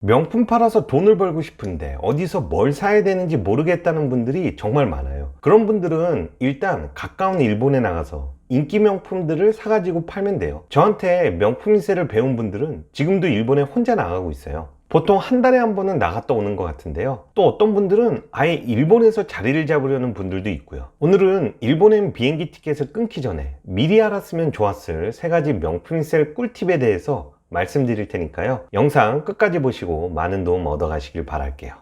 명품 팔아서 돈을 벌고 싶은데 어디서 뭘 사야 되는지 모르겠다는 분들이 정말 많아요. 그런 분들은 일단 가까운 일본에 나가서 인기 명품들을 사가지고 팔면 돼요. 저한테 명품 인쇄를 배운 분들은 지금도 일본에 혼자 나가고 있어요. 보통 한 달에 한 번은 나갔다 오는 것 같은데요. 또 어떤 분들은 아예 일본에서 자리를 잡으려는 분들도 있고요. 오늘은 일본행 비행기 티켓을 끊기 전에 미리 알았으면 좋았을 3가지 명품 인쇄 꿀팁에 대해서 말씀드릴 테니까요. 영상 끝까지 보시고 많은 도움 얻어 가시길 바랄게요.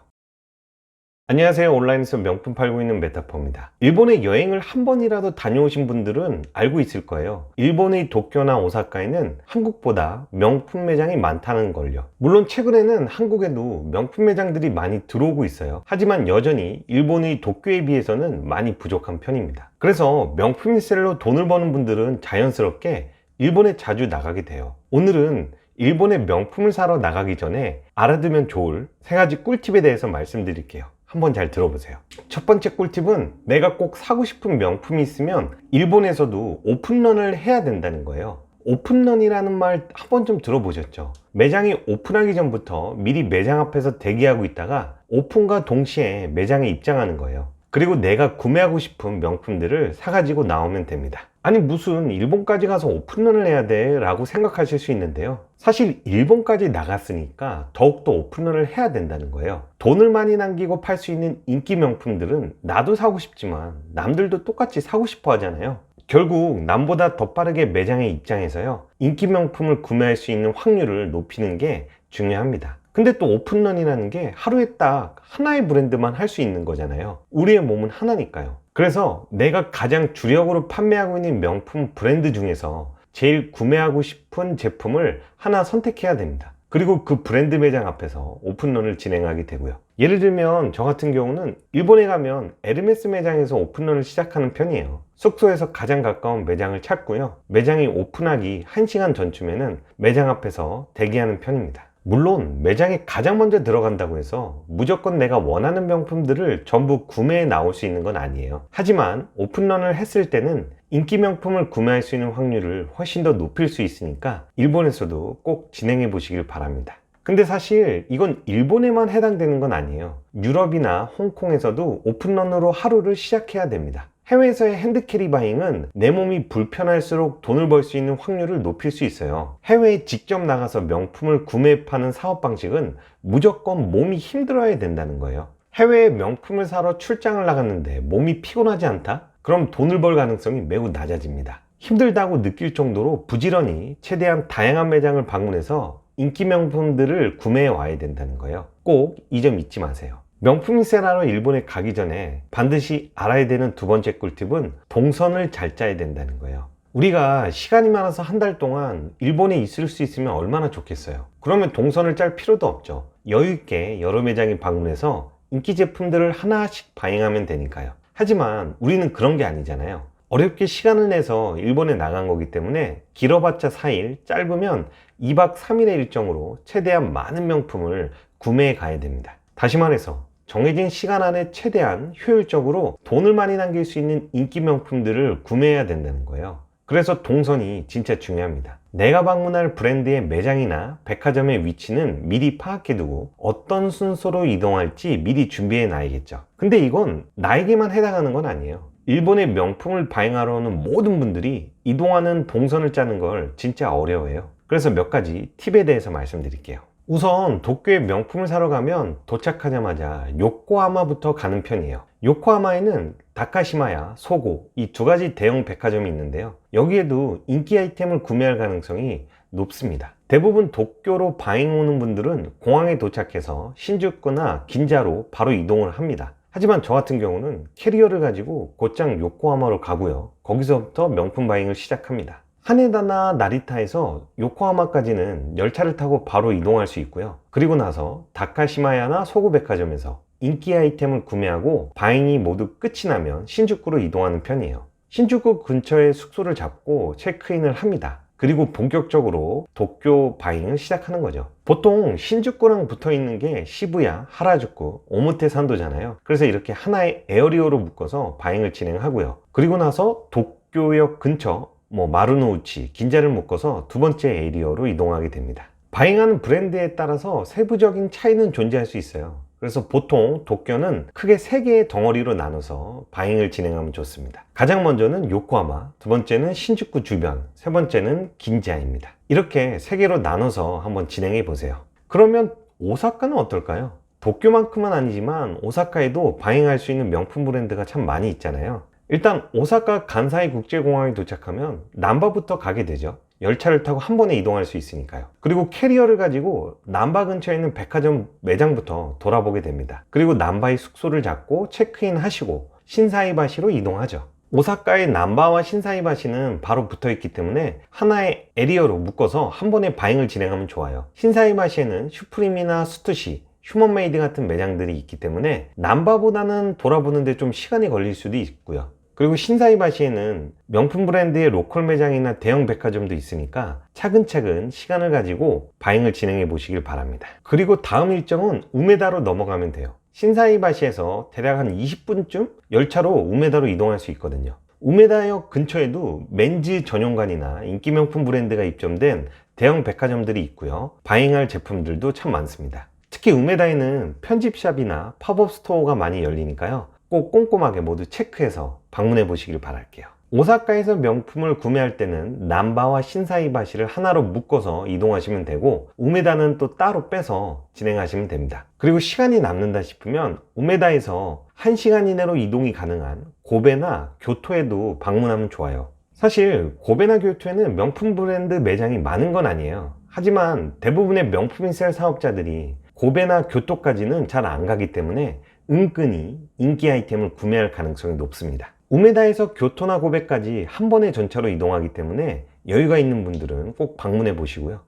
안녕하세요. 온라인에서 명품 팔고 있는 메타퍼입니다. 일본에 여행을 한 번이라도 다녀오신 분들은 알고 있을 거예요. 일본의 도쿄나 오사카에는 한국보다 명품 매장이 많다는 걸요. 물론 최근에는 한국에도 명품 매장들이 많이 들어오고 있어요. 하지만 여전히 일본의 도쿄에 비해서는 많이 부족한 편입니다. 그래서 명품 인셀로 돈을 버는 분들은 자연스럽게 일본에 자주 나가게 돼요. 오늘은 일본에 명품을 사러 나가기 전에 알아두면 좋을 3가지 꿀팁에 대해서 말씀드릴게요. 한번 잘 들어보세요. 첫 번째 꿀팁은 내가 꼭 사고 싶은 명품이 있으면 일본에서도 오픈런을 해야 된다는 거예요. 오픈런이라는 말 한 번쯤 들어보셨죠? 매장이 오픈하기 전부터 미리 매장 앞에서 대기하고 있다가 오픈과 동시에 매장에 입장하는 거예요. 그리고 내가 구매하고 싶은 명품들을 사가지고 나오면 됩니다. 아니 무슨 일본까지 가서 오픈런을 해야 돼? 라고 생각하실 수 있는데요. 사실 일본까지 나갔으니까 더욱더 오픈런을 해야 된다는 거예요. 돈을 많이 남기고 팔 수 있는 인기 명품들은 나도 사고 싶지만 남들도 똑같이 사고 싶어 하잖아요. 결국 남보다 더 빠르게 매장에 입장해서요, 인기 명품을 구매할 수 있는 확률을 높이는 게 중요합니다. 근데 또 오픈런이라는 게 하루에 딱 하나의 브랜드만 할 수 있는 거잖아요. 우리의 몸은 하나니까요. 그래서 내가 가장 주력으로 판매하고 있는 명품 브랜드 중에서 제일 구매하고 싶은 제품을 하나 선택해야 됩니다. 그리고 그 브랜드 매장 앞에서 오픈런을 진행하게 되고요. 예를 들면 저 같은 경우는 일본에 가면 에르메스 매장에서 오픈런을 시작하는 편이에요. 숙소에서 가장 가까운 매장을 찾고요. 매장이 오픈하기 1시간 전쯤에는 매장 앞에서 대기하는 편입니다. 물론 매장에 가장 먼저 들어간다고 해서 무조건 내가 원하는 명품들을 전부 구매해 나올 수 있는 건 아니에요. 하지만 오픈런을 했을 때는 인기 명품을 구매할 수 있는 확률을 훨씬 더 높일 수 있으니까 일본에서도 꼭 진행해 보시길 바랍니다. 근데 사실 이건 일본에만 해당되는 건 아니에요. 유럽이나 홍콩에서도 오픈런으로 하루를 시작해야 됩니다. 해외에서의 핸드캐리 바잉은 내 몸이 불편할수록 돈을 벌 수 있는 확률을 높일 수 있어요. 해외에 직접 나가서 명품을 구매 파는 사업 방식은 무조건 몸이 힘들어야 된다는 거예요. 해외에 명품을 사러 출장을 나갔는데 몸이 피곤하지 않다? 그럼 돈을 벌 가능성이 매우 낮아집니다. 힘들다고 느낄 정도로 부지런히 최대한 다양한 매장을 방문해서 인기 명품들을 구매해 와야 된다는 거예요. 꼭 이 점 잊지 마세요. 명품 인쇄하러 일본에 가기 전에 반드시 알아야 되는 두 번째 꿀팁은 동선을 잘 짜야 된다는 거예요. 우리가 시간이 많아서 한 달 동안 일본에 있을 수 있으면 얼마나 좋겠어요. 그러면 동선을 짤 필요도 없죠. 여유있게 여러 매장에 방문해서 인기 제품들을 하나씩 바잉하면 되니까요. 하지만 우리는 그런 게 아니잖아요. 어렵게 시간을 내서 일본에 나간 거기 때문에 길어봤자 4일, 짧으면 2박 3일의 일정으로 최대한 많은 명품을 구매해 가야 됩니다. 다시 말해서 정해진 시간 안에 최대한 효율적으로 돈을 많이 남길 수 있는 인기 명품들을 구매해야 된다는 거예요. 그래서 동선이 진짜 중요합니다. 내가 방문할 브랜드의 매장이나 백화점의 위치는 미리 파악해두고 어떤 순서로 이동할지 미리 준비해 놔야겠죠. 근데 이건 나에게만 해당하는 건 아니에요. 일본의 명품을 바잉하러 오는 모든 분들이 이동하는 동선을 짜는 걸 진짜 어려워해요. 그래서 몇 가지 팁에 대해서 말씀드릴게요. 우선 도쿄에 명품을 사러 가면 도착하자마자 요코하마부터 가는 편이에요. 요코하마에는 다카시마야, 소고 이 2가지 대형 백화점이 있는데요. 여기에도 인기 아이템을 구매할 가능성이 높습니다. 대부분 도쿄로 바잉 오는 분들은 공항에 도착해서 신주쿠나 긴자로 바로 이동을 합니다. 하지만 저 같은 경우는 캐리어를 가지고 곧장 요코하마로 가고요. 거기서부터 명품 바잉을 시작합니다. 하네다나 나리타에서 요코하마까지는 열차를 타고 바로 이동할 수 있고요. 그리고 나서 다카시마야나 소고 백화점에서 인기 아이템을 구매하고 바잉이 모두 끝이 나면 신주쿠로 이동하는 편이에요. 신주쿠 근처에 숙소를 잡고 체크인을 합니다. 그리고 본격적으로 도쿄 바잉을 시작하는 거죠. 보통 신주쿠랑 붙어 있는 게 시부야, 하라주쿠, 오모테산도잖아요. 그래서 이렇게 하나의 에어리어로 묶어서 바잉을 진행하고요. 그리고 나서 도쿄역 근처 마루노우치, 긴자를 묶어서 두 번째 에리어로 이동하게 됩니다. 바잉하는 브랜드에 따라서 세부적인 차이는 존재할 수 있어요. 그래서 보통 도쿄는 크게 3개의 덩어리로 나눠서 바잉을 진행하면 좋습니다. 가장 먼저는 요코하마, 두 번째는 신주쿠 주변, 세 번째는 긴자입니다. 이렇게 3개로 나눠서 한번 진행해 보세요. 그러면 오사카는 어떨까요? 도쿄만큼은 아니지만 오사카에도 바잉할 수 있는 명품 브랜드가 참 많이 있잖아요. 일단 오사카 간사이 국제공항에 도착하면 남바부터 가게 되죠. 열차를 타고 한 번에 이동할 수 있으니까요. 그리고 캐리어를 가지고 남바 근처에 있는 백화점 매장부터 돌아보게 됩니다. 그리고 남바의 숙소를 잡고 체크인 하시고 신사이바시로 이동하죠. 오사카의 남바와 신사이바시는 바로 붙어 있기 때문에 하나의 에리어로 묶어서 한 번에 바잉을 진행하면 좋아요. 신사이바시에는 슈프림이나 스투시, 휴먼메이드 같은 매장들이 있기 때문에 남바보다는 돌아보는데 좀 시간이 걸릴 수도 있고요. 그리고 신사이바시에는 명품 브랜드의 로컬 매장이나 대형 백화점도 있으니까 차근차근 시간을 가지고 바잉을 진행해 보시길 바랍니다. 그리고 다음 일정은 우메다로 넘어가면 돼요. 신사이바시에서 대략 한 20분쯤 열차로 우메다로 이동할 수 있거든요. 우메다역 근처에도 맨즈 전용관이나 인기 명품 브랜드가 입점된 대형 백화점들이 있고요. 바잉할 제품들도 참 많습니다. 특히 우메다에는 편집샵이나 팝업 스토어가 많이 열리니까요. 꼭 꼼꼼하게 모두 체크해서 방문해 보시길 바랄게요. 오사카에서 명품을 구매할 때는 남바와 신사이바시를 하나로 묶어서 이동하시면 되고 우메다는 또 따로 빼서 진행하시면 됩니다. 그리고 시간이 남는다 싶으면 우메다에서 1시간 이내로 이동이 가능한 고베나 교토에도 방문하면 좋아요. 사실 고베나 교토에는 명품 브랜드 매장이 많은 건 아니에요. 하지만 대부분의 명품 셀 사업자들이 고베나 교토까지는 잘 안 가기 때문에 은근히 인기 아이템을 구매할 가능성이 높습니다. 우메다에서 교토나 고베까지 한 번의 전차로 이동하기 때문에 여유가 있는 분들은 꼭 방문해 보시고요.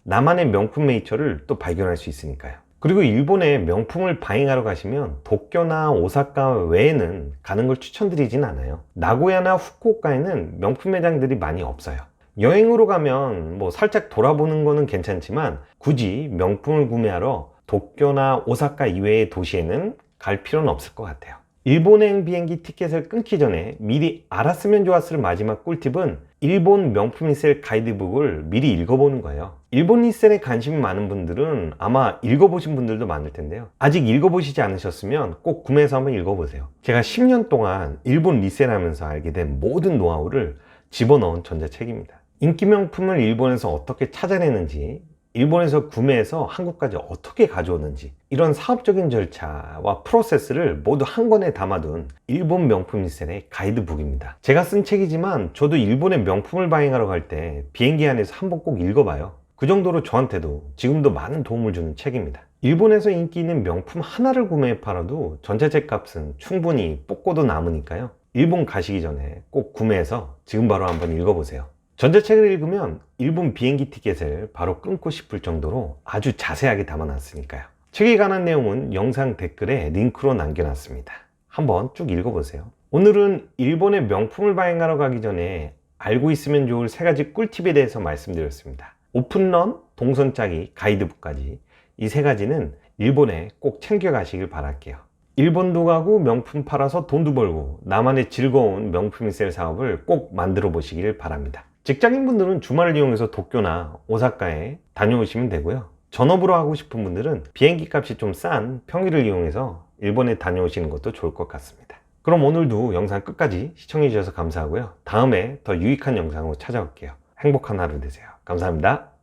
나만의 명품 네이처를 또 발견할 수 있으니까요. 그리고 일본에 명품을 바잉하러 가시면 도쿄나 오사카 외에는 가는 걸 추천드리진 않아요. 나고야나 후쿠오카에는 명품 매장들이 많이 없어요. 여행으로 가면 뭐 살짝 돌아보는 거는 괜찮지만 굳이 명품을 구매하러 도쿄나 오사카 이외의 도시에는 갈 필요는 없을 것 같아요. 일본행 비행기 티켓을 끊기 전에 미리 알았으면 좋았을 마지막 꿀팁은 일본 명품 리셀 가이드북을 미리 읽어보는 거예요. 일본 리셀에 관심이 많은 분들은 아마 읽어보신 분들도 많을 텐데요. 아직 읽어보시지 않으셨으면 꼭 구매해서 한번 읽어보세요. 제가 10년 동안 일본 리셀하면서 알게 된 모든 노하우를 집어넣은 전자책입니다. 인기 명품을 일본에서 어떻게 찾아내는지, 일본에서 구매해서 한국까지 어떻게 가져오는지 이런 사업적인 절차와 프로세스를 모두 한 권에 담아둔 일본 명품 리셀의 가이드북입니다. 제가 쓴 책이지만 저도 일본의 명품을 바잉하러 갈 때 비행기 안에서 한번 꼭 읽어봐요. 그 정도로 저한테도 지금도 많은 도움을 주는 책입니다. 일본에서 인기 있는 명품 하나를 구매해 팔아도 전자책 값은 충분히 뽑고도 남으니까요. 일본 가시기 전에 꼭 구매해서 지금 바로 한번 읽어보세요. 전자책을 읽으면 일본 비행기 티켓을 바로 끊고 싶을 정도로 아주 자세하게 담아놨으니까요. 책에 관한 내용은 영상 댓글에 링크로 남겨놨습니다. 한번 쭉 읽어보세요. 오늘은 일본의 명품을 바잉하러 가기 전에 알고 있으면 좋을 3가지 꿀팁에 대해서 말씀드렸습니다. 오픈런, 동선 짜기, 가이드북까지 이 3가지는 일본에 꼭 챙겨가시길 바랄게요. 일본도 가고 명품 팔아서 돈도 벌고 나만의 즐거운 명품 리셀 사업을 꼭 만들어 보시길 바랍니다. 직장인분들은 주말을 이용해서 도쿄나 오사카에 다녀오시면 되고요. 전업으로 하고 싶은 분들은 비행기 값이 좀 싼 평일을 이용해서 일본에 다녀오시는 것도 좋을 것 같습니다. 그럼 오늘도 영상 끝까지 시청해 주셔서 감사하고요. 다음에 더 유익한 영상으로 찾아올게요. 행복한 하루 되세요. 감사합니다.